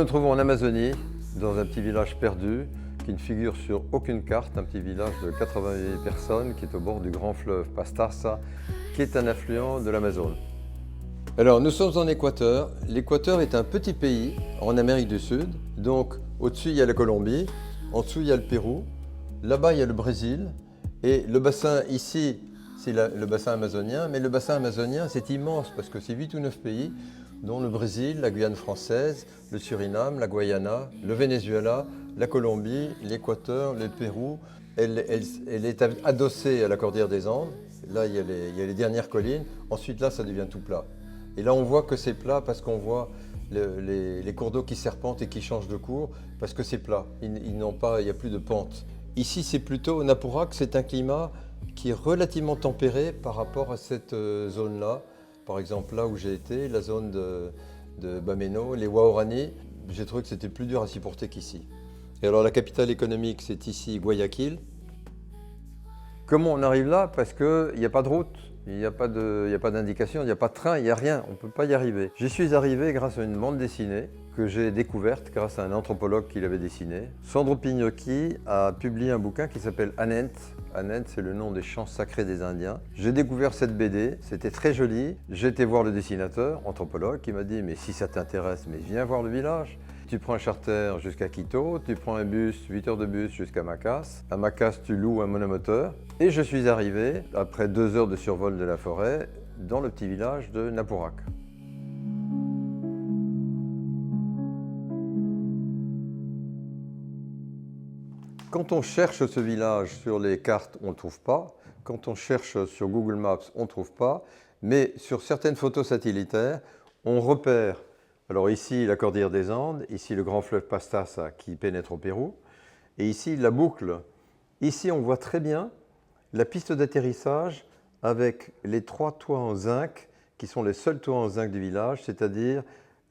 nous trouvons en Amazonie, dans un petit village perdu, qui ne figure sur aucune carte, un petit village de 88 personnes qui est au bord du grand fleuve Pastaza, qui est un affluent de l'Amazone. Alors, nous sommes en Équateur. L'Équateur est un petit pays en Amérique du Sud. Donc, au-dessus, il y a la Colombie, en dessous, il y a le Pérou, là-bas, il y a le Brésil. Et le bassin ici, c'est le bassin amazonien, mais le bassin amazonien, c'est immense parce que c'est 8 ou 9 pays, dont le Brésil, la Guyane française, le Suriname, la Guyana, le Venezuela, la Colombie, l'Équateur, le Pérou. Elle est adossée à la cordillère des Andes. Là, il y a les dernières collines. Ensuite, là, ça devient tout plat. Et là, on voit que c'est plat parce qu'on voit les cours d'eau qui serpentent et qui changent de cours parce que c'est plat. Il n'y a plus de pente. Ici, c'est plutôt, Napourac, c'est un climat qui est relativement tempéré par rapport à cette zone-là. Par exemple, là où j'ai été, la zone de Bameno, les Waorani, j'ai trouvé que c'était plus dur à s'y porter qu'ici. Et alors, la capitale économique, c'est ici, Guayaquil. Comment on arrive là? Parce qu'il n'y a pas de route. Il n'y a pas d'indication, il n'y a pas de train, il n'y a rien, on ne peut pas y arriver. J'y suis arrivé grâce à une bande dessinée que j'ai découverte grâce à un anthropologue qui l'avait dessinée. Sandro Pignocchi a publié un bouquin qui s'appelle Anent. Anent, c'est le nom des chants sacrés des Indiens. J'ai découvert cette BD, c'était très joli. J'ai été voir le dessinateur, anthropologue, qui m'a dit « mais si ça t'intéresse, mais viens voir le village ». Tu prends un charter jusqu'à Quito, tu prends un bus, 8 heures de bus jusqu'à Macas. À Macas, tu loues un monomoteur. Et je suis arrivé, après 2 heures de survol de la forêt, dans le petit village de Napourac. Quand on cherche ce village sur les cartes, on ne le trouve pas. Quand on cherche sur Google Maps, on ne trouve pas. Mais sur certaines photos satellitaires, on repère. Alors ici, la cordillère des Andes, ici le grand fleuve Pastaza qui pénètre au Pérou, et ici la boucle. Ici, on voit très bien la piste d'atterrissage avec les 3 toits en zinc, qui sont les seuls toits en zinc du village, c'est-à-dire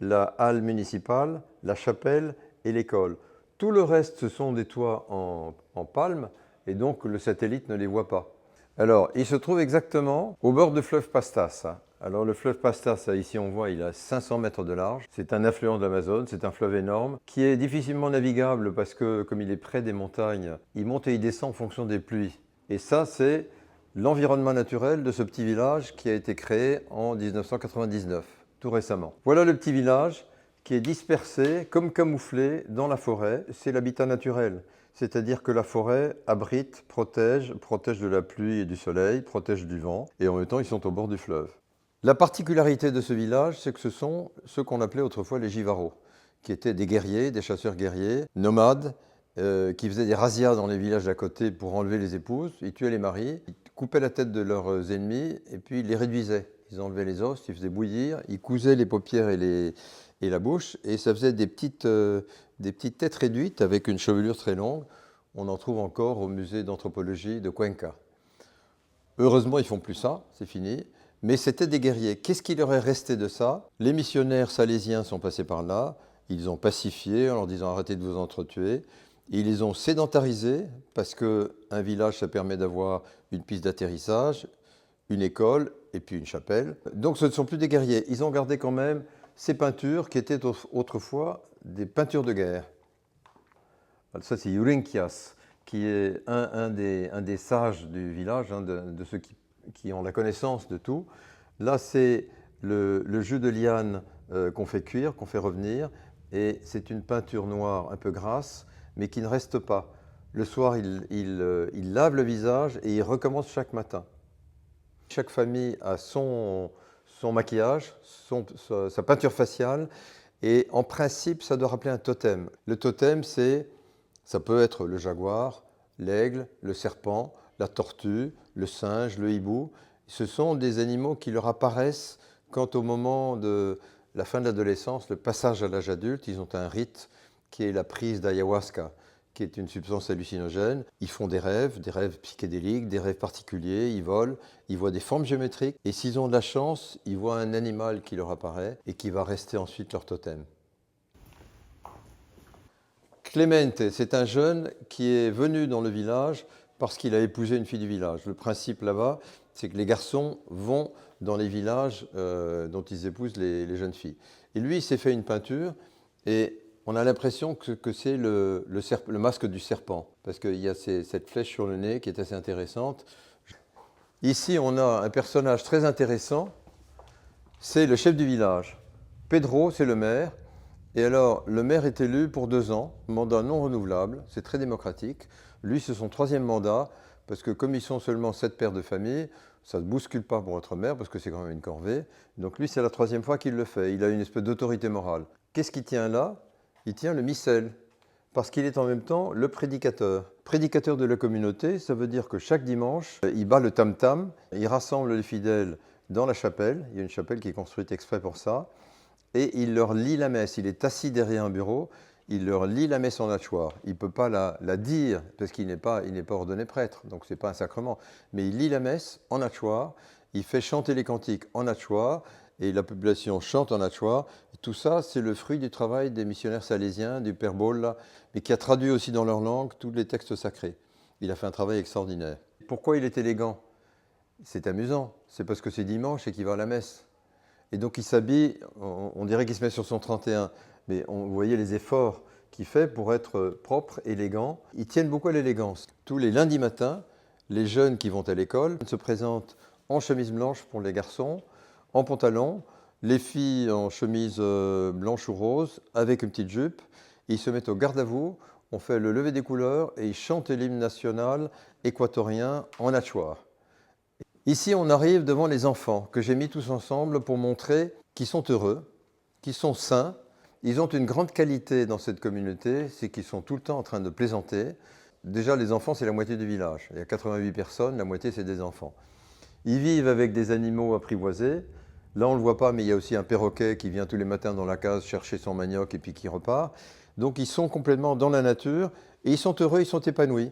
la halle municipale, la chapelle et l'école. Tout le reste, ce sont des toits en palme, et donc le satellite ne les voit pas. Alors, il se trouve exactement au bord du fleuve Pastaza. Alors le fleuve Pastaza, ici on voit, il a 500 mètres de large. C'est un affluent de l'Amazone, c'est un fleuve énorme qui est difficilement navigable parce que comme il est près des montagnes, il monte et il descend en fonction des pluies. Et ça, c'est l'environnement naturel de ce petit village qui a été créé en 1999, tout récemment. Voilà le petit village qui est dispersé, comme camouflé dans la forêt. C'est l'habitat naturel. C'est-à-dire que la forêt abrite, protège de la pluie et du soleil, protège du vent, et en même temps, ils sont au bord du fleuve. La particularité de ce village, c'est que ce sont ceux qu'on appelait autrefois les Jivaros, qui étaient des guerriers, des chasseurs guerriers, nomades, qui faisaient des razzias dans les villages d'à côté pour enlever les épouses. Ils tuaient les maris, ils coupaient la tête de leurs ennemis et puis ils les réduisaient. Ils enlevaient les os, ils faisaient bouillir, ils cousaient les paupières et la bouche, et ça faisait des petites têtes réduites avec une chevelure très longue. On en trouve encore au musée d'anthropologie de Cuenca. Heureusement, ils ne font plus ça, c'est fini. Mais c'était des guerriers. Qu'est-ce qui leur est resté de ça? Les missionnaires salésiens sont passés par là. Ils ont pacifié en leur disant arrêtez de vous entretuer. Ils les ont sédentarisés parce qu'un village, ça permet d'avoir une piste d'atterrissage, une école et puis une chapelle. Donc ce ne sont plus des guerriers. Ils ont gardé quand même ces peintures qui étaient autrefois des peintures de guerre. Alors ça, c'est Yurinkias, qui est un des sages du village, de ceux qui ont la connaissance de tout. Là, c'est le jus de liane qu'on fait cuire, qu'on fait revenir, et c'est une peinture noire un peu grasse, mais qui ne reste pas. Le soir, il lave le visage et il recommence chaque matin. Chaque famille a son maquillage, sa peinture faciale, et en principe, ça doit rappeler un totem. Le totem, ça peut être le jaguar, l'aigle, le serpent, la tortue, le singe, le hibou. Ce sont des animaux qui leur apparaissent quand au moment de la fin de l'adolescence, le passage à l'âge adulte, ils ont un rite qui est la prise d'ayahuasca, qui est une substance hallucinogène. Ils font des rêves psychédéliques, des rêves particuliers, ils volent, ils voient des formes géométriques, et s'ils ont de la chance, ils voient un animal qui leur apparaît et qui va rester ensuite leur totem. Clemente, c'est un jeune qui est venu dans le village parce qu'il a épousé une fille du village. Le principe là-bas, c'est que les garçons vont dans les villages dont ils épousent les jeunes filles. Et lui, il s'est fait une peinture, et On a l'impression que c'est le masque du serpent, parce qu'il y a cette flèche sur le nez qui est assez intéressante. Ici, on a un personnage très intéressant, c'est le chef du village. Pedro, c'est le maire. Et alors, le maire est élu pour 2 ans, mandat non renouvelable, c'est très démocratique. Lui, c'est son 3e mandat, parce que comme ils sont seulement 7 pères de famille, ça ne se bouscule pas pour être maire, parce que c'est quand même une corvée. Donc lui, c'est la 3e fois qu'il le fait. Il a une espèce d'autorité morale. Qu'est-ce qu'il tient là? Il tient le missel, parce qu'il est en même temps le prédicateur. Prédicateur de la communauté, ça veut dire que chaque dimanche, il bat le tam-tam, il rassemble les fidèles dans la chapelle. Il y a une chapelle qui est construite exprès pour ça. Et il leur lit la messe. Il est assis derrière un bureau, il leur lit la messe en hachoir. Il ne peut pas la dire, parce qu'il n'est pas ordonné prêtre, donc ce n'est pas un sacrement. Mais il lit la messe en hachoir, il fait chanter les cantiques en hachoir, et la population chante en hachoir. Tout ça, c'est le fruit du travail des missionnaires salésiens, du Père Boll, mais qui a traduit aussi dans leur langue tous les textes sacrés. Il a fait un travail extraordinaire. Pourquoi il est élégant? C'est amusant, c'est parce que c'est dimanche et qu'il va à la messe. Et donc il s'habille, on dirait qu'il se met sur son 31, mais vous voyez les efforts qu'il fait pour être propre, élégant. Ils tiennent beaucoup à l'élégance. Tous les lundis matins, les jeunes qui vont à l'école se présentent en chemise blanche pour les garçons, en pantalon, les filles en chemise blanche ou rose, avec une petite jupe. Ils se mettent au garde à vous, on fait le lever des couleurs et ils chantent l'hymne national équatorien en hachoir. Ici, on arrive devant les enfants que j'ai mis tous ensemble pour montrer qu'ils sont heureux, qu'ils sont sains. Ils ont une grande qualité dans cette communauté, c'est qu'ils sont tout le temps en train de plaisanter. Déjà, les enfants, c'est la moitié du village. Il y a 88 personnes, la moitié, c'est des enfants. Ils vivent avec des animaux apprivoisés. Là, on ne le voit pas, mais il y a aussi un perroquet qui vient tous les matins dans la case chercher son manioc et puis qui repart. Donc, ils sont complètement dans la nature et ils sont heureux, ils sont épanouis.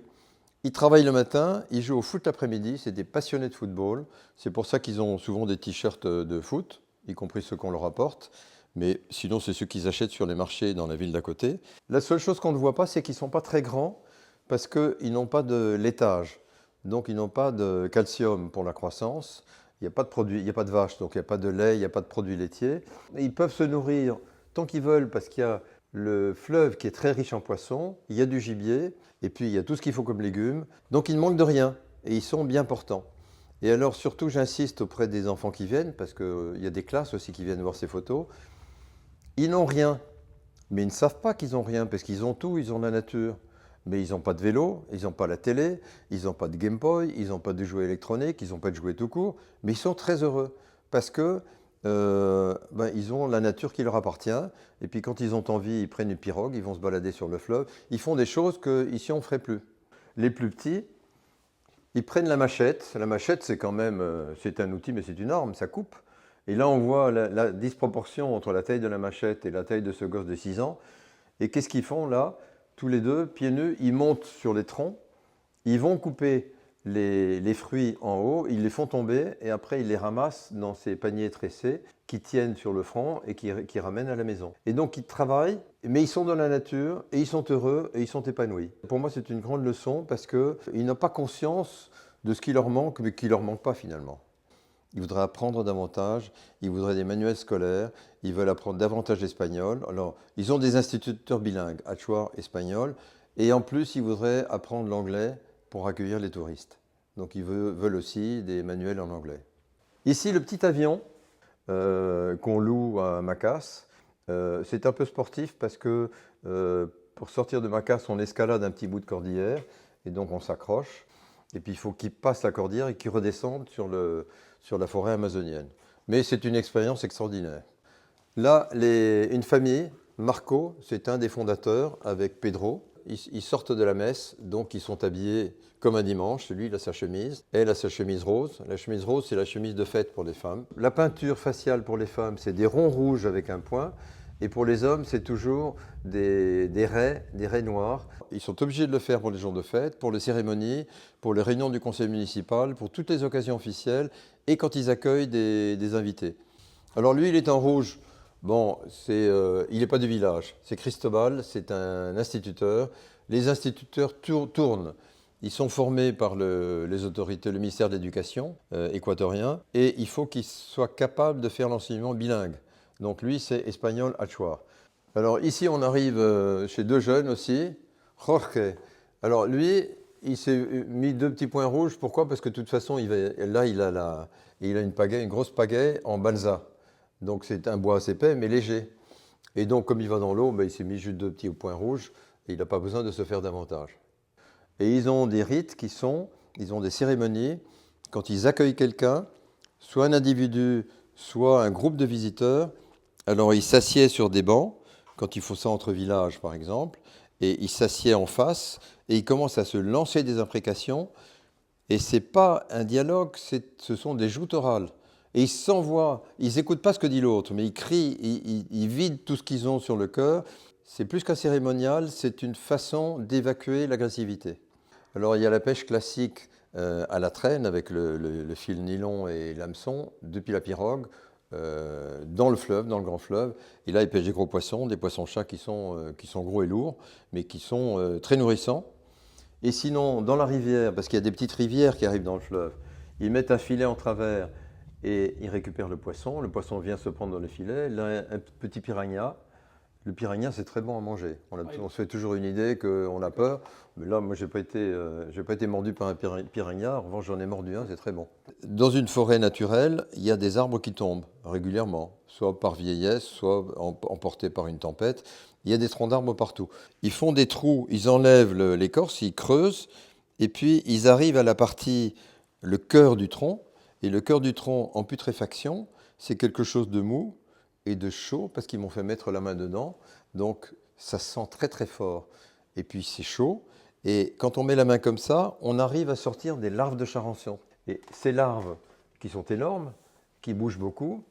Ils travaillent le matin, ils jouent au foot l'après-midi, c'est des passionnés de football. C'est pour ça qu'ils ont souvent des t-shirts de foot, y compris ceux qu'on leur apporte. Mais sinon, c'est ceux qu'ils achètent sur les marchés dans la ville d'à côté. La seule chose qu'on ne voit pas, c'est qu'ils ne sont pas très grands parce qu'ils n'ont pas de laitage. Donc, ils n'ont pas de calcium pour la croissance. Il n'y a pas de produits, il n'y a pas de vache, donc il n'y a pas de lait, il n'y a pas de produits laitiers. Ils peuvent se nourrir tant qu'ils veulent parce qu'il y a le fleuve qui est très riche en poissons, il y a du gibier, et puis il y a tout ce qu'il faut comme légumes. Donc ils ne manquent de rien, et ils sont bien portants. Et alors surtout, j'insiste auprès des enfants qui viennent, parce qu'il y a des classes aussi qui viennent voir ces photos, ils n'ont rien, mais ils ne savent pas qu'ils n'ont rien, parce qu'ils ont tout, ils ont la nature. Mais ils n'ont pas de vélo, ils n'ont pas la télé, ils n'ont pas de Game Boy, ils n'ont pas de jouets électroniques, ils n'ont pas de jouets tout court, mais ils sont très heureux, parce que ils ont la nature qui leur appartient. Et puis quand ils ont envie, ils prennent une pirogue, ils vont se balader sur le fleuve. Ils font des choses qu'ici on ne ferait plus. Les plus petits, ils prennent la machette. La machette, c'est quand même, c'est un outil, mais c'est une arme, ça coupe. Et là, on voit la disproportion entre la taille de la machette et la taille de ce gosse de 6 ans. Et qu'est-ce qu'ils font là? Tous les deux, pieds nus, ils montent sur les troncs. Ils vont couper les fruits en haut, ils les font tomber et après ils les ramassent dans ces paniers tressés qui tiennent sur le front et qui ramènent à la maison. Et donc ils travaillent, mais ils sont dans la nature et ils sont heureux et ils sont épanouis. Pour moi c'est une grande leçon parce qu'ils n'ont pas conscience de ce qui leur manque, mais qui ne leur manque pas finalement. Ils voudraient apprendre davantage, ils voudraient des manuels scolaires, ils veulent apprendre davantage l'espagnol. Alors ils ont des instituteurs bilingues, hachoir, espagnol, et en plus ils voudraient apprendre l'anglais pour accueillir les touristes. Donc ils veulent aussi des manuels en anglais. Ici, le petit avion qu'on loue à Macas, c'est un peu sportif parce que pour sortir de Macas, on escalade un petit bout de cordillère et donc on s'accroche. Et puis il faut qu'il passe la cordillère et qu'il redescende sur la forêt amazonienne. Mais c'est une expérience extraordinaire. Là, une famille, Marco, c'est un des fondateurs avec Pedro. Ils sortent de la messe, donc ils sont habillés comme un dimanche. Lui, il a sa chemise, elle a sa chemise rose. La chemise rose, c'est la chemise de fête pour les femmes. La peinture faciale pour les femmes, c'est des ronds rouges avec un point. Et pour les hommes, c'est toujours des raies noires. Ils sont obligés de le faire pour les jours de fête, pour les cérémonies, pour les réunions du conseil municipal, pour toutes les occasions officielles et quand ils accueillent des invités. Alors lui, il est en rouge. Bon, il n'est pas du village. C'est Cristobal, c'est un instituteur. Les instituteurs tournent. Ils sont formés par les autorités, le ministère de l'Éducation équatorien, et il faut qu'ils soient capables de faire l'enseignement bilingue. Donc lui, c'est espagnol hachoir. Alors ici, on arrive chez deux jeunes aussi. Jorge. Alors lui, il s'est mis deux petits points rouges. Pourquoi? Parce que de toute façon, là, il a une pagaie, une grosse pagaie en balsa. Donc c'est un bois assez épais, mais léger. Et donc, comme il va dans l'eau, ben, il s'est mis juste deux petits points rouges. Et il n'a pas besoin de se faire davantage. Et ils ont des rites ils ont des cérémonies. Quand ils accueillent quelqu'un, soit un individu, soit un groupe de visiteurs, alors ils s'assiedent sur des bancs, quand il faut ça entre villages par exemple, et ils s'assiedent en face, et ils commencent à se lancer des imprécations, et ce n'est pas un dialogue, ce sont des joutes orales. Et ils s'envoient, ils n'écoutent pas ce que dit l'autre, mais ils crient, ils vident tout ce qu'ils ont sur le cœur. C'est plus qu'un cérémonial, c'est une façon d'évacuer l'agressivité. Alors il y a la pêche classique à la traîne avec le fil nylon et l'hameçon depuis la pirogue dans le fleuve, dans le grand fleuve. Et là ils pêchent des gros poissons, des poissons-chats qui sont gros et lourds, mais qui sont très nourrissants. Et sinon, dans la rivière, parce qu'il y a des petites rivières qui arrivent dans le fleuve, ils mettent un filet en travers et ils récupèrent le poisson. Le poisson vient se prendre dans le filet. Là, un petit piranha. Le piranha, c'est très bon à manger. On se fait toujours une idée qu'on a peur. Mais là, moi, je n'ai pas été mordu par un piranha. En revanche, j'en ai mordu un, c'est très bon. Dans une forêt naturelle, il y a des arbres qui tombent régulièrement, soit par vieillesse, soit emportés par une tempête. Il y a des troncs d'arbres partout. Ils font des trous, ils enlèvent l'écorce, ils creusent, et puis ils arrivent à la partie, le cœur du tronc. Et le cœur du tronc en putréfaction, c'est quelque chose de mou et de chaud parce qu'ils m'ont fait mettre la main dedans. Donc ça sent très très fort. Et puis c'est chaud. Et quand on met la main comme ça, on arrive à sortir des larves de charançon. Et ces larves, qui sont énormes, qui bougent beaucoup,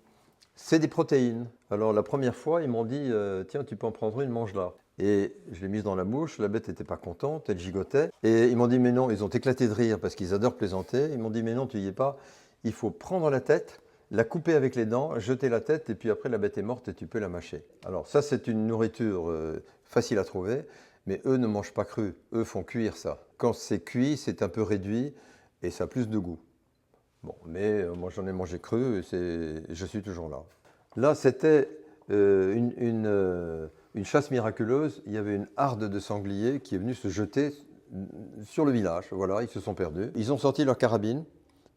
c'est des protéines. Alors la première fois, ils m'ont dit tiens, tu peux en prendre une, mange-la. Et je l'ai mise dans la bouche, la bête n'était pas contente, elle gigotait. Et ils m'ont dit mais non, ils ont éclaté de rire parce qu'ils adorent plaisanter. Ils m'ont dit mais non, tu y es pas. Il faut prendre la tête, la couper avec les dents, jeter la tête, et puis après la bête est morte et tu peux la mâcher. Alors ça, c'est une nourriture facile à trouver, mais eux ne mangent pas cru, eux font cuire ça. Quand c'est cuit, c'est un peu réduit et ça a plus de goût. Bon, mais moi j'en ai mangé cru et je suis toujours là. Là, c'était une chasse miraculeuse. Il y avait une harde de sangliers qui est venue se jeter sur le village. Voilà, ils se sont perdus. Ils ont sorti leur carabine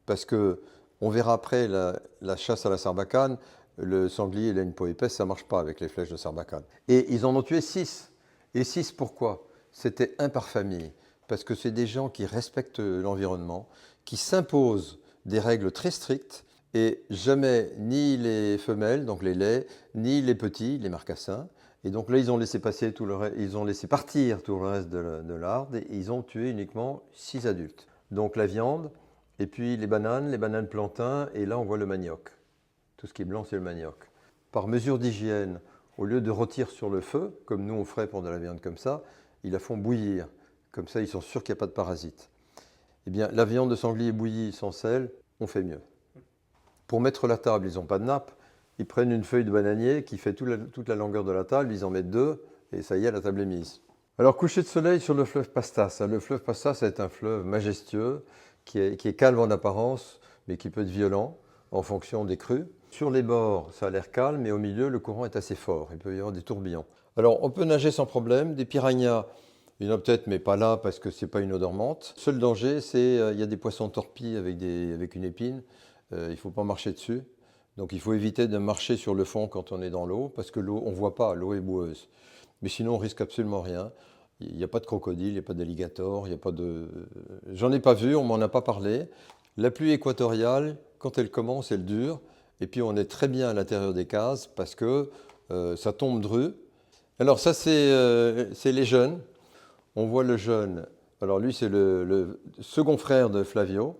parce que on verra après la chasse à la sarbacane, le sanglier il a une peau épaisse, ça ne marche pas avec les flèches de sarbacane. Et ils en ont tué 6. Et 6 pourquoi? C'était un par famille. Parce que c'est des gens qui respectent l'environnement, qui s'imposent des règles très strictes, et jamais ni les femelles, donc les laits, ni les petits, les marcassins. Et donc là, ils ont laissé partir tout le reste de l'arde, et ils ont tué uniquement 6 adultes. Donc la viande, et puis les bananes plantains, et là on voit le manioc. Tout ce qui est blanc, c'est le manioc. Par mesure d'hygiène, au lieu de rôtir sur le feu, comme nous on ferait pour de la viande comme ça, ils la font bouillir. Comme ça, ils sont sûrs qu'il n'y a pas de parasites. Eh bien, la viande de sanglier bouillie sans sel, on fait mieux. Pour mettre la table, ils n'ont pas de nappe. Ils prennent une feuille de bananier qui fait toute la longueur de la table, ils en mettent 2, et ça y est, la table est mise. Alors, coucher de soleil sur le fleuve Pastas. Le fleuve Pastas est un fleuve majestueux, qui est calme en apparence, mais qui peut être violent en fonction des crues. Sur les bords, ça a l'air calme, mais au milieu, le courant est assez fort. Il peut y avoir des tourbillons. Alors, on peut nager sans problème. Des piranhas, il y en a peut-être, mais pas là, parce que ce n'est pas une eau dormante. Seul danger, c'est il y a des poissons torpilles avec une épine. Il ne faut pas marcher dessus. Donc, il faut éviter de marcher sur le fond quand on est dans l'eau, parce que l'eau, on ne voit pas, l'eau est boueuse. Mais sinon, on risque absolument rien. Il n'y a pas de crocodile, il n'y a pas d'alligator, il n'y a pas de... J'en ai pas vu, on m'en a pas parlé. La pluie équatoriale, quand elle commence, elle dure. Et puis on est très bien à l'intérieur des cases parce que ça tombe dru. Alors ça, c'est les jeunes. On voit le jeune. Alors lui, c'est le second frère de Flavio.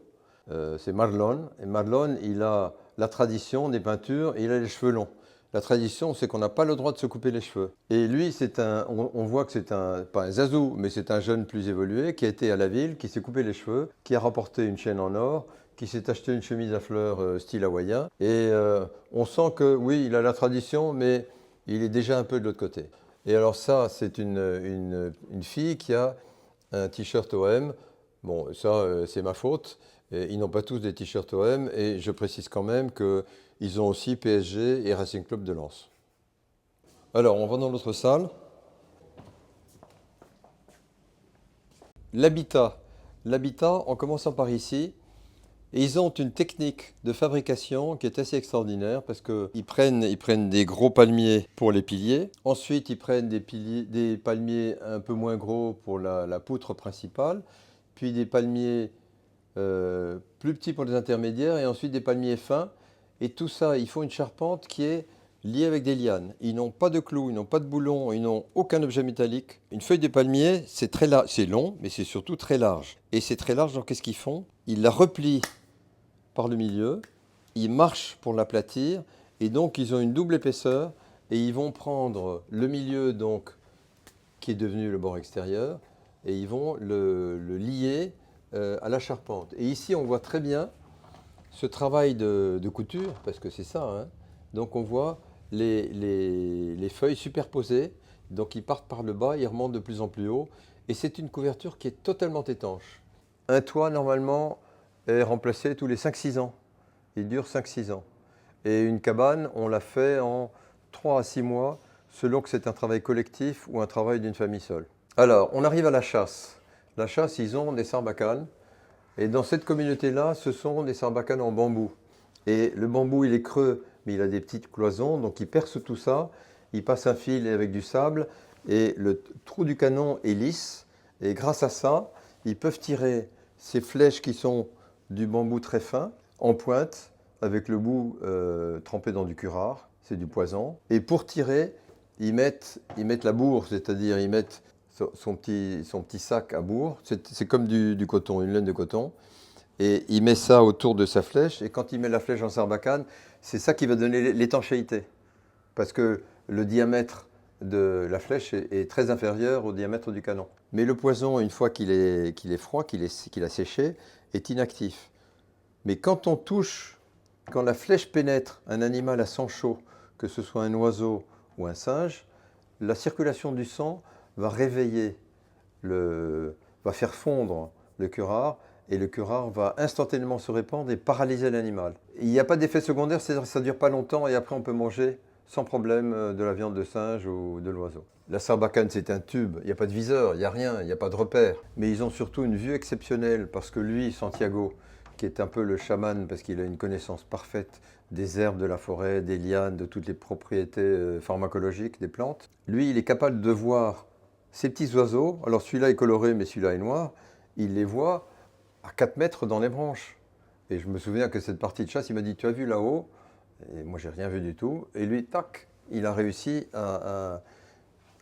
C'est Marlon. Et Marlon, il a la tradition des peintures et il a les cheveux longs. La tradition, c'est qu'on n'a pas le droit de se couper les cheveux. Et lui, on voit que c'est pas un zazou, mais c'est un jeune plus évolué qui a été à la ville, qui s'est coupé les cheveux, qui a rapporté une chaîne en or, qui s'est acheté une chemise à fleurs style hawaïen. Et on sent que, oui, il a la tradition, mais il est déjà un peu de l'autre côté. Et alors ça, c'est une fille qui a un t-shirt OM. Bon, ça, c'est ma faute. Et ils n'ont pas tous des t-shirts OM. Et je précise quand même qu'ils ont aussi PSG et Racing Club de Lens. Alors, on va dans l'autre salle. L'habitat. L'habitat, en commençant par ici, et ils ont une technique de fabrication qui est assez extraordinaire parce qu'ils prennent des gros palmiers pour les piliers. Ensuite, ils prennent des palmiers un peu moins gros pour la poutre principale. Puis des palmiers plus petits pour les intermédiaires. Et ensuite des palmiers fins. Et tout ça, ils font une charpente qui est liée avec des lianes. Ils n'ont pas de clous, ils n'ont pas de boulons, ils n'ont aucun objet métallique. Une feuille de palmier, c'est très large, c'est long, mais c'est surtout très large. Et c'est très large, donc qu'est-ce qu'ils font? Ils la replient par le milieu, ils marchent pour l'aplatir, et donc ils ont une double épaisseur, et ils vont prendre le milieu donc qui est devenu le bord extérieur, et ils vont le lier à la charpente. Et ici on voit très bien ce travail de couture, parce que c'est ça, hein. Donc on voit les feuilles superposées, donc ils partent par le bas, ils remontent de plus en plus haut, et c'est une couverture qui est totalement étanche. Un toit normalement est remplacé tous les 5-6 ans. Il dure 5-6 ans. Et une cabane, on la fait en 3 à 6 mois, selon que c'est un travail collectif ou un travail d'une famille seule. Alors, on arrive à la chasse. La chasse, ils ont des sarbacanes. Et dans cette communauté-là, ce sont des sarbacanes en bambou. Et le bambou, il est creux, mais il a des petites cloisons, donc ils percent tout ça. Ils passent un fil avec du sable, et le trou du canon est lisse. Et grâce à ça, ils peuvent tirer ces flèches qui sont du bambou très fin, en pointe, avec le bout trempé dans du curare, c'est du poison. Et pour tirer, ils mettent la bourre, c'est-à-dire ils mettent son petit sac à bourre, c'est comme du coton, une laine de coton, et il met ça autour de sa flèche, et quand il met la flèche en sarbacane, c'est ça qui va donner l'étanchéité, parce que le diamètre de la flèche est très inférieur au diamètre du canon. Mais le poison, une fois qu'il est froid, qu'il a séché, est inactif. Mais quand on touche, quand la flèche pénètre un animal à sang chaud, que ce soit un oiseau ou un singe, la circulation du sang va réveiller, va faire fondre le curare, et le curare va instantanément se répandre et paralyser l'animal. Il n'y a pas d'effet secondaire, c'est-à-dire que ça ne dure pas longtemps, et après on peut manger sans problème de la viande de singe ou de l'oiseau. La sarbacane, c'est un tube, il n'y a pas de viseur, il n'y a rien, il n'y a pas de repère. Mais ils ont surtout une vue exceptionnelle, parce que lui, Santiago, qui est un peu le chaman, parce qu'il a une connaissance parfaite des herbes de la forêt, des lianes, de toutes les propriétés pharmacologiques des plantes, lui, il est capable de voir ces petits oiseaux. Alors celui-là est coloré, mais celui-là est noir. Il les voit à 4 mètres dans les branches. Et je me souviens que cette partie de chasse, il m'a dit, tu as vu là-haut? Et moi, j'ai rien vu du tout. Et lui, tac, il a réussi à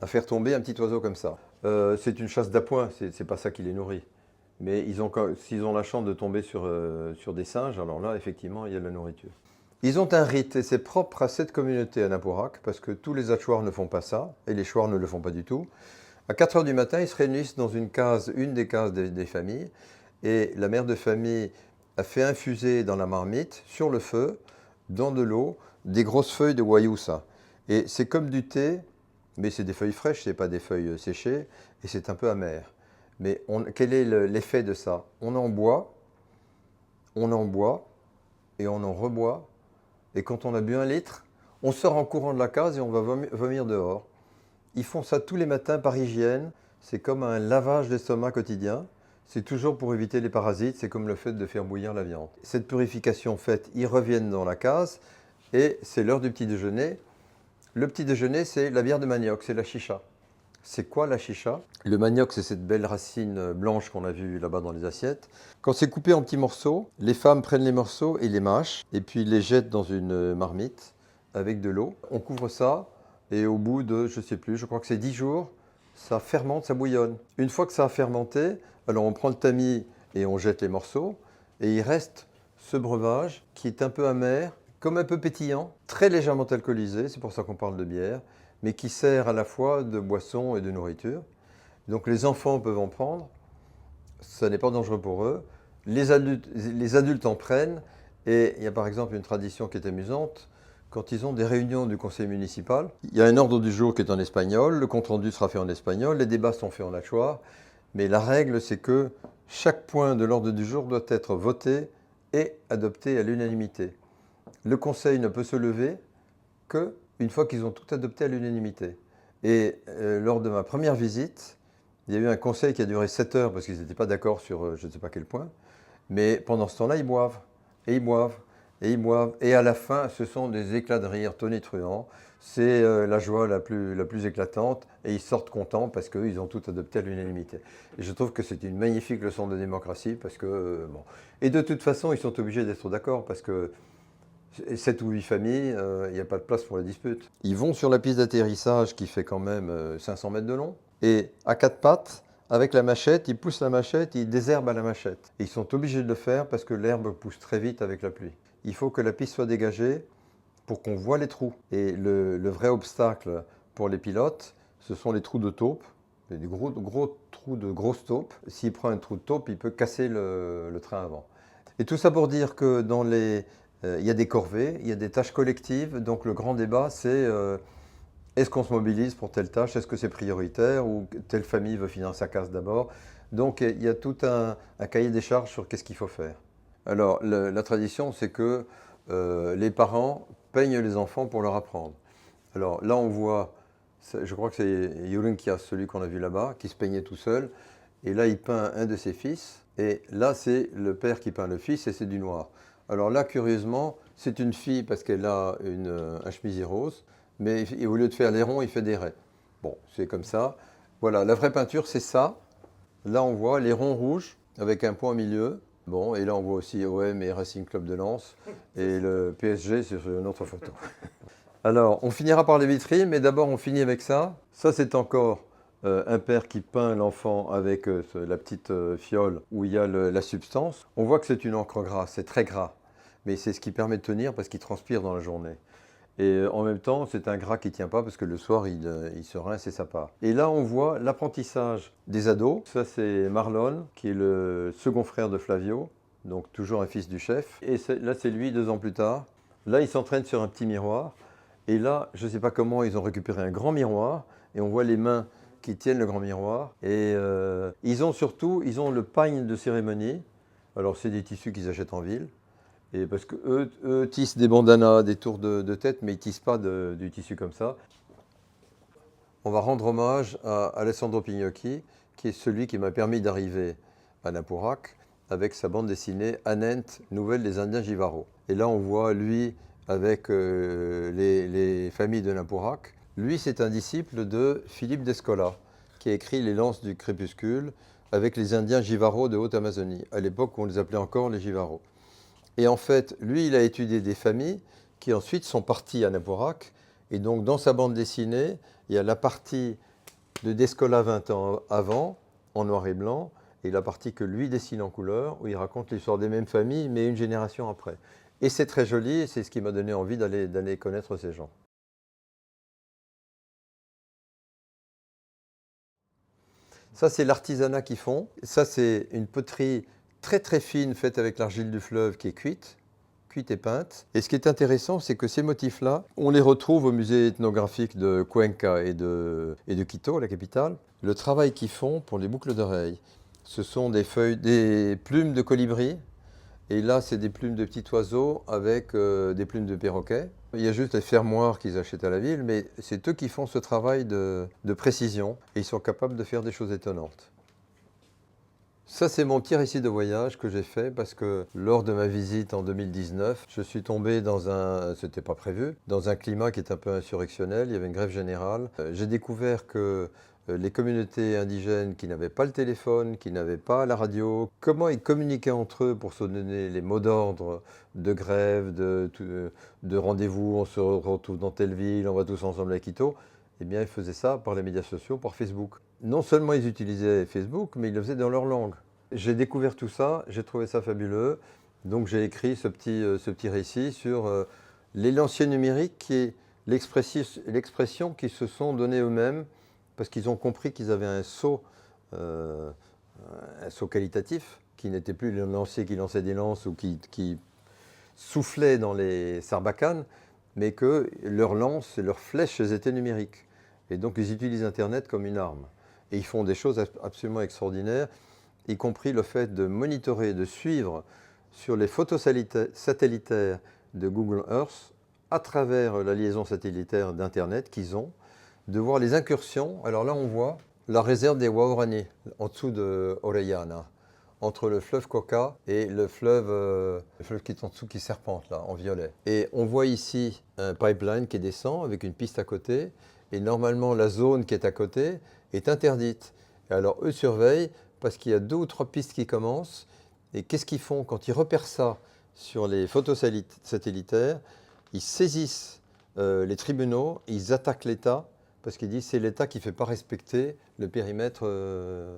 faire tomber un petit oiseau comme ça. C'est une chasse d'appoint, c'est pas ça qui les nourrit. Mais s'ils ont la chance de tomber sur des singes, alors là, effectivement, il y a de la nourriture. Ils ont un rite, et c'est propre à cette communauté à Napourac, parce que tous les Hachoirs ne font pas ça, et les Chouars ne le font pas du tout. À 4 heures du matin, ils se réunissent dans une des cases des familles, et la mère de famille a fait infuser dans la marmite, sur le feu, dans de l'eau, des grosses feuilles de guayusa. Et c'est comme du thé, mais c'est des feuilles fraîches, c'est pas des feuilles séchées, et c'est un peu amer. Mais quel est l'effet de ça? On en boit, et on en reboit, et quand on a bu 1 litre, on sort en courant de la case et on va vomir dehors. Ils font ça tous les matins par hygiène, c'est comme un lavage d'estomac quotidien. C'est toujours pour éviter les parasites, c'est comme le fait de faire bouillir la viande. Cette purification faite, ils reviennent dans la case, et c'est l'heure du petit déjeuner. Le petit déjeuner, c'est la bière de manioc, c'est la chicha. C'est quoi la chicha? Le manioc, c'est cette belle racine blanche qu'on a vue là-bas dans les assiettes. Quand c'est coupé en petits morceaux, les femmes prennent les morceaux et les mâchent, et puis les jettent dans une marmite avec de l'eau. On couvre ça, et au bout de, je ne sais plus, je crois que c'est 10 jours, ça fermente, ça bouillonne. Une fois que ça a fermenté, alors on prend le tamis et on jette les morceaux, et il reste ce breuvage qui est un peu amer, comme un peu pétillant, très légèrement alcoolisé, c'est pour ça qu'on parle de bière, mais qui sert à la fois de boisson et de nourriture. Donc les enfants peuvent en prendre, ça n'est pas dangereux pour eux. Les adultes en prennent, et il y a par exemple une tradition qui est amusante. Quand ils ont des réunions du conseil municipal, il y a un ordre du jour qui est en espagnol, le compte-rendu sera fait en espagnol, les débats sont faits en hachoir, mais la règle c'est que chaque point de l'ordre du jour doit être voté et adopté à l'unanimité. Le conseil ne peut se lever qu'une une fois qu'ils ont tout adopté à l'unanimité. Et lors de ma première visite, il y a eu un conseil qui a duré 7 heures parce qu'ils n'étaient pas d'accord sur je ne sais pas quel point. Mais pendant ce temps-là, ils boivent, et ils boivent, et ils boivent. Et à la fin, ce sont des éclats de rire tonitruants. C'est la joie la plus éclatante. Et ils sortent contents parce qu'ils ont tout adopté à l'unanimité. Et je trouve que c'est une magnifique leçon de démocratie parce que, bon. Et de toute façon, ils sont obligés d'être d'accord parce que 7 ou 8 familles, il n'y a pas de place pour les disputes. Ils vont sur la piste d'atterrissage qui fait quand même 500 mètres de long. Et à 4 pattes, avec la machette, ils poussent la machette, ils désherbent à la machette. Et ils sont obligés de le faire parce que l'herbe pousse très vite avec la pluie. Il faut que la piste soit dégagée pour qu'on voit les trous. Et le vrai obstacle pour les pilotes, ce sont les trous de taupe, des gros trous de grosses taupes. S'il prend un trou de taupe, il peut casser le train avant. Et tout ça pour dire que il y a des corvées, il y a des tâches collectives. Donc le grand débat, c'est est-ce qu'on se mobilise pour telle tâche? Est-ce que c'est prioritaire? Ou telle famille veut finir sa case d'abord? Donc il y a tout un cahier des charges sur qu'est-ce qu'il faut faire. Alors la tradition, c'est que les parents peignent les enfants pour leur apprendre. Alors là, on voit, je crois que c'est Jürgen, celui qu'on a vu là-bas, qui se peignait tout seul. Et là, il peint un de ses fils. Et là, c'est le père qui peint le fils et c'est du noir. Alors là, curieusement, c'est une fille parce qu'elle a un chemisier rose. Mais au lieu de faire les ronds, il fait des raies. Bon, c'est comme ça. Voilà, la vraie peinture, c'est ça. Là, on voit les ronds rouges avec un point au milieu. Bon, et là, on voit aussi OM et Racing Club de Lens. Et le PSG, c'est sur une autre photo. Alors, on finira par les vitrines, mais d'abord, on finit avec ça. Ça, c'est encore un père qui peint l'enfant avec la petite fiole où il y a la substance. On voit que c'est une encre grasse, c'est très gras. Mais c'est ce qui permet de tenir parce qu'il transpire dans la journée. Et en même temps, c'est un gras qui ne tient pas parce que le soir, il se rince et ça part. Et là, on voit l'apprentissage des ados. Ça, c'est Marlon, qui est le second frère de Flavio, donc toujours un fils du chef. Et là, c'est lui 2 ans plus tard. Là, il s'entraîne sur un petit miroir. Et là, je ne sais pas comment, ils ont récupéré un grand miroir. Et on voit les mains qui tiennent le grand miroir. Et ils ont le pagne de cérémonie. Alors, c'est des tissus qu'ils achètent en ville. Et parce qu'eux tissent des bandanas, des tours de tête, mais ils ne tissent pas du tissu comme ça. On va rendre hommage à Alessandro Pignocchi, qui est celui qui m'a permis d'arriver à Napourac avec sa bande dessinée Anent, Nouvelle des Indiens Jivaro. Et là, on voit lui avec les familles de Napourac. Lui, c'est un disciple de Philippe d'Escola, qui a écrit Les Lances du Crépuscule avec les Indiens Jivaro de Haute-Amazonie, à l'époque où on les appelait encore les Jivaro. Et en fait, lui, il a étudié des familles qui ensuite sont parties à Napourac. Et donc, dans sa bande dessinée, il y a la partie de Descola 20 ans avant, en noir et blanc, et la partie que lui dessine en couleur, où il raconte l'histoire des mêmes familles, mais une génération après. Et c'est très joli, et c'est ce qui m'a donné envie d'aller connaître ces gens. Ça, c'est l'artisanat qu'ils font. Ça, c'est une poterie très très fine faite avec l'argile du fleuve qui est cuite et peinte. Et ce qui est intéressant, c'est que ces motifs-là, on les retrouve au musée ethnographique de Cuenca et de Quito, la capitale. Le travail qu'ils font pour les boucles d'oreilles, ce sont des plumes de colibri. Et là, c'est des plumes de petits oiseaux avec des plumes de perroquet. Il y a juste les fermoirs qu'ils achètent à la ville, mais c'est eux qui font ce travail de précision. Et ils sont capables de faire des choses étonnantes. Ça, c'est mon petit récit de voyage que j'ai fait parce que lors de ma visite en 2019, je suis tombé c'était pas prévu, dans un climat qui est un peu insurrectionnel. Il y avait une grève générale. J'ai découvert que les communautés indigènes qui n'avaient pas le téléphone, qui n'avaient pas la radio, comment ils communiquaient entre eux pour se donner les mots d'ordre de grève, de rendez-vous, on se retrouve dans telle ville, on va tous ensemble à Quito. Eh bien, ils faisaient ça par les médias sociaux, par Facebook. Non seulement ils utilisaient Facebook, mais ils le faisaient dans leur langue. J'ai découvert tout ça, j'ai trouvé ça fabuleux. Donc j'ai écrit ce petit récit sur l'ancien numérique, qui est l'expression qu'ils se sont donnée eux-mêmes, parce qu'ils ont compris qu'ils avaient un saut qualitatif, qui n'était plus le lancier qui lançait des lances ou qui soufflait dans les sarbacanes, mais que leurs lances et leurs flèches étaient numériques. Et donc ils utilisent Internet comme une arme. Et ils font des choses absolument extraordinaires, y compris le fait de monitorer, de suivre sur les photos satellitaires de Google Earth à travers la liaison satellitaire d'Internet qu'ils ont, de voir les incursions. Alors là, on voit la réserve des Waorani, en dessous de Orellana, entre le fleuve Coca et le fleuve qui est en dessous, qui serpente là, en violet. Et on voit ici un pipeline qui descend avec une piste à côté. Et normalement, la zone qui est à côté est interdite. Et alors, eux surveillent parce qu'il y a 2 ou 3 pistes qui commencent. Et qu'est-ce qu'ils font? Quand ils repèrent ça sur les photos satellitaires, ils saisissent les tribunaux, ils attaquent l'État, parce qu'ils disent que c'est l'État qui ne fait pas respecter le périmètre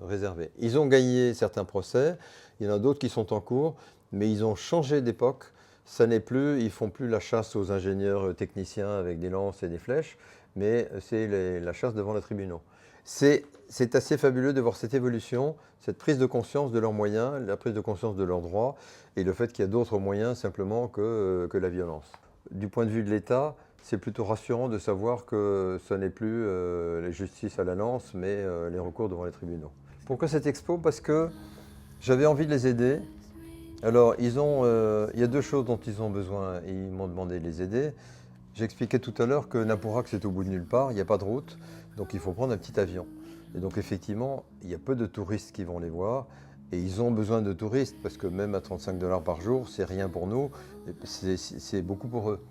réservé. Ils ont gagné certains procès, il y en a d'autres qui sont en cours, mais ils ont changé d'époque. Ça n'est plus, ils ne font plus la chasse aux ingénieurs techniciens avec des lances et des flèches, mais c'est la chasse devant les tribunaux. C'est assez fabuleux de voir cette évolution, cette prise de conscience de leurs moyens, la prise de conscience de leurs droits, et le fait qu'il y a d'autres moyens simplement que la violence. Du point de vue de l'État, c'est plutôt rassurant de savoir que ce n'est plus la justice à la lance, mais les recours devant les tribunaux. Pourquoi cette expo? Parce que j'avais envie de les aider. Alors, il y a 2 choses dont ils ont besoin, et ils m'ont demandé de les aider. J'expliquais tout à l'heure que Napourac, c'est au bout de nulle part, il n'y a pas de route, donc il faut prendre un petit avion. Et donc effectivement, il y a peu de touristes qui vont les voir, et ils ont besoin de touristes, parce que même à 35 $ par jour, c'est rien pour nous, c'est beaucoup pour eux.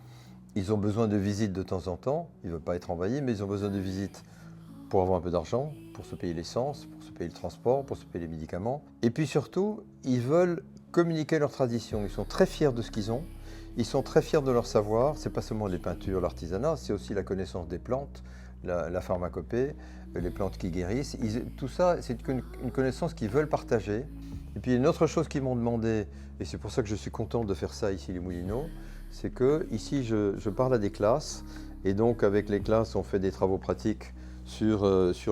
Ils ont besoin de visites de temps en temps, ils ne veulent pas être envahis, mais ils ont besoin de visites pour avoir un peu d'argent, pour se payer l'essence, pour se payer le transport, pour se payer les médicaments. Et puis surtout, ils veulent communiquer leur tradition, ils sont très fiers de ce qu'ils ont. Ils sont très fiers de leur savoir, ce n'est pas seulement les peintures, l'artisanat, c'est aussi la connaissance des plantes, la pharmacopée, les plantes qui guérissent. Tout ça, c'est une connaissance qu'ils veulent partager. Et puis une autre chose qu'ils m'ont demandé, et c'est pour ça que je suis content de faire ça ici les Moulineaux, c'est que ici je parle à des classes, et donc avec les classes on fait des travaux pratiques sur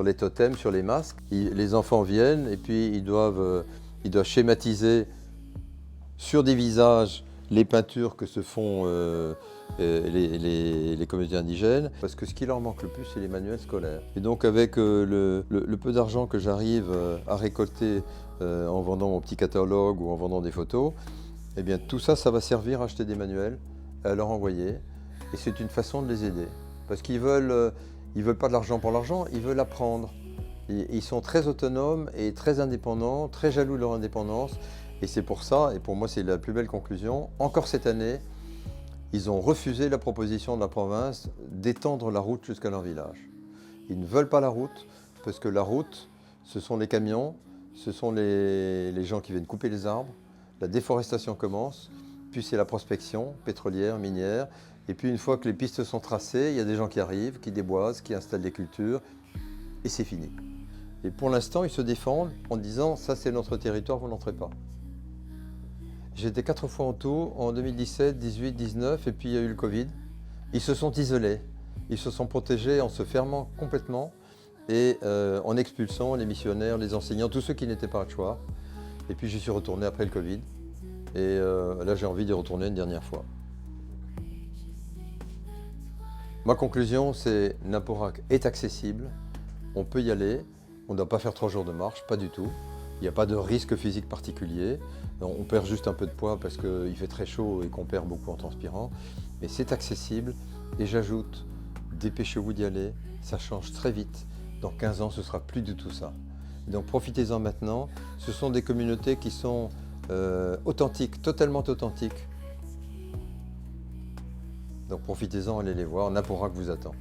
les totems, sur les masques. Les enfants viennent et puis ils doivent schématiser sur des visages les peintures que se font les communautés indigènes, parce que ce qui leur manque le plus, c'est les manuels scolaires. Et donc avec le peu d'argent que j'arrive à récolter en vendant mon petit catalogue ou en vendant des photos, eh bien tout ça, ça va servir à acheter des manuels, à leur envoyer. Et c'est une façon de les aider. Parce qu'ils veulent pas de l'argent pour l'argent, ils veulent apprendre. Ils sont très autonomes et très indépendants, très jaloux de leur indépendance. Et c'est pour ça, et pour moi c'est la plus belle conclusion, encore cette année, ils ont refusé la proposition de la province d'étendre la route jusqu'à leur village. Ils ne veulent pas la route, parce que la route, ce sont les camions, ce sont les gens qui viennent couper les arbres, la déforestation commence, puis c'est la prospection pétrolière, minière, et puis une fois que les pistes sont tracées, il y a des gens qui arrivent, qui déboisent, qui installent des cultures, et c'est fini. Et pour l'instant, ils se défendent en disant « ça c'est notre territoire, vous n'entrez pas ». J'étais 4 fois en tout, en 2017, 18, 19, et puis il y a eu le Covid. Ils se sont isolés, ils se sont protégés en se fermant complètement et en expulsant les missionnaires, les enseignants, tous ceux qui n'étaient pas à Choix. Et puis j'y suis retourné après le Covid. Et là j'ai envie d'y retourner une dernière fois. Ma conclusion, c'est Napourac est accessible, on peut y aller, on ne doit pas faire 3 jours de marche, pas du tout. Il n'y a pas de risque physique particulier. On perd juste un peu de poids parce qu'il fait très chaud et qu'on perd beaucoup en transpirant. Mais c'est accessible. Et j'ajoute, dépêchez-vous d'y aller. Ça change très vite. Dans 15 ans, ce ne sera plus du tout ça. Donc profitez-en maintenant. Ce sont des communautés qui sont authentiques, totalement authentiques. Donc profitez-en, allez les voir. Napourac vous attend.